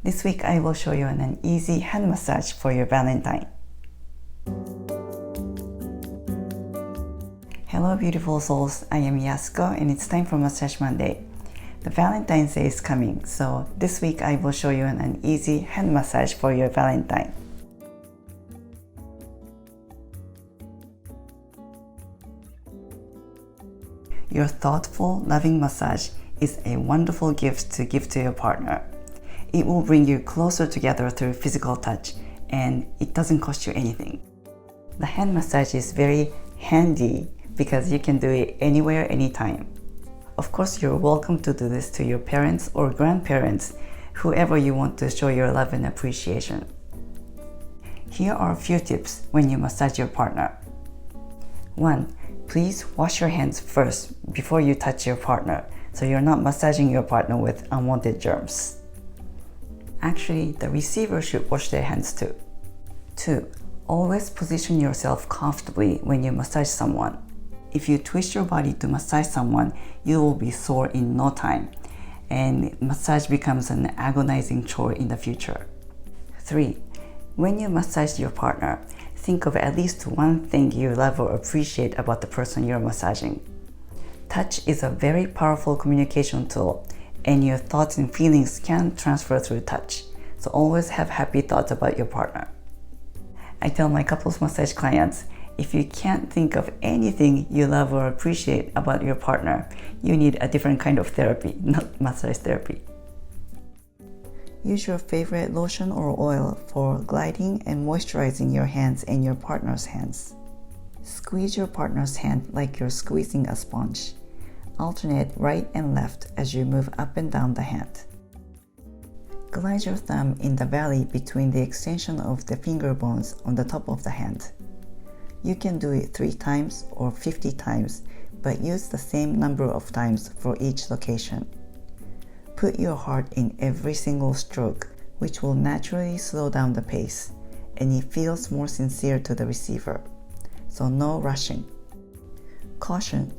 This week I will show you an easy hand massage for your Valentine. Hello beautiful souls, I am Yasuko and it's time for Massage Monday. The Valentine's Day is coming, so this week I will show you an easy hand massage for your Valentine. Your thoughtful, loving massage is a wonderful gift to give to your partner. It will bring you closer together through physical touch, and it doesn't cost you anything. The hand massage is very handy because you can do it anywhere, anytime. Of course, you're welcome to do this to your parents or grandparents, whoever you want to show your love and appreciation. Here are a few tips when you massage your partner. 1. Please wash your hands first before you touch your partner, so you're not massaging your partner with unwanted germs. Actually, the receiver should wash their hands too. 2. Always position yourself comfortably when you massage someone. If you twist your body to massage someone, you will be sore in no time, and massage becomes an agonizing chore in the future. 3. When you massage your partner, think of at least one thing you love or appreciate about the person you're massaging. Touch is a very powerful communication tool, and your thoughts and feelings can transfer through touch, so always have happy thoughts about your partner. I tell my couples massage clients, if you can't think of anything you love or appreciate about your partner, you need a different kind of therapy, not massage therapy. Use your favorite lotion or oil for gliding and moisturizing your hands and your partner's hands. Squeeze your partner's hand like you're squeezing a sponge. Alternate right and left as you move up and down the hand. Glide your thumb in the valley between the extension of the finger bones on the top of the hand. You can do it 3 times or 50 times, but use the same number of times for each location. Put your heart in every single stroke, which will naturally slow down the pace, and it feels more sincere to the receiver, so no rushing. Caution: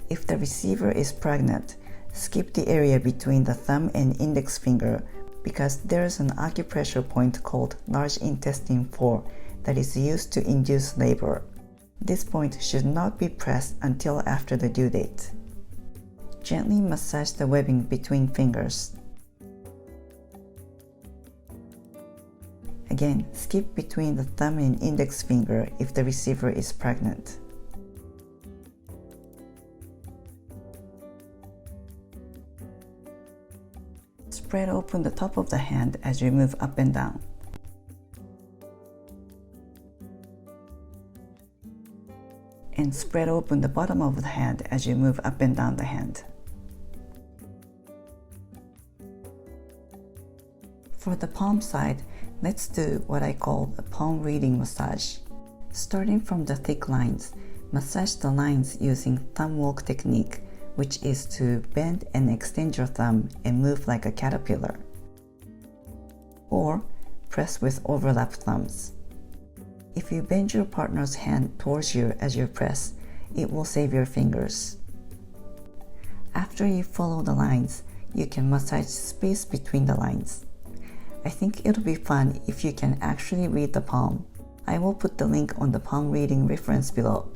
if the receiver is pregnant, skip the area between the thumb and index finger because there is an acupressure point called large intestine 4 that is used to induce labor. This point should not be pressed until after the due date. Gently massage the webbing between fingers. Again, skip between the thumb and index finger if the receiver is pregnant. Spread open the top of the hand as you move up and down. And spread open the bottom of the hand as you move up and down the hand. For the palm side, let's do what I call a palm reading massage. Starting from the thick lines, massage the lines using thumb walk technique, which is to bend and extend your thumb and move like a caterpillar. Or press with overlapped thumbs. If you bend your partner's hand towards you as you press, it will save your fingers. After you follow the lines, you can massage space between the lines. I think it'll be fun if you can actually read the palm. I will put the link on the palm reading reference below.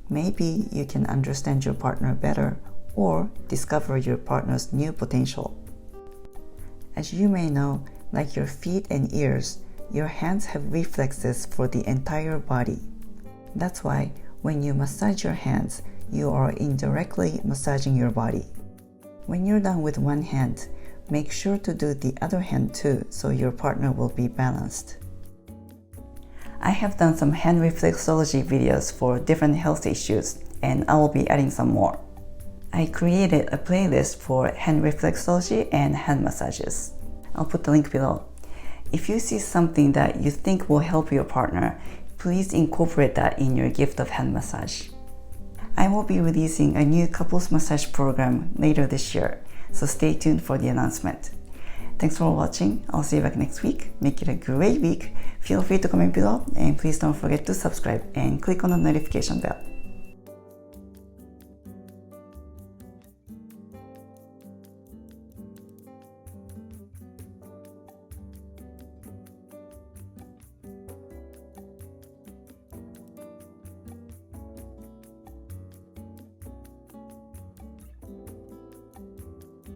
Maybe you can understand your partner better or discover your partner's new potential. As you may know, like your feet and ears, your hands have reflexes for the entire body. That's why when you massage your hands, you are indirectly massaging your body. When you're done with one hand, make sure to do the other hand too, so your partner will be balanced. I have done some hand reflexology videos for different health issues, and I will be adding some more. I created a playlist for hand reflexology and hand massages. I'll put the link below. If you see something that you think will help your partner, please incorporate that in your gift of hand massage. I will be releasing a new couples massage program later this year, so stay tuned for the announcement. Thanks for watching. I'll see you back next week. Make it a great week. Feel free to comment below, and please don't forget to subscribe and click on the notification bell.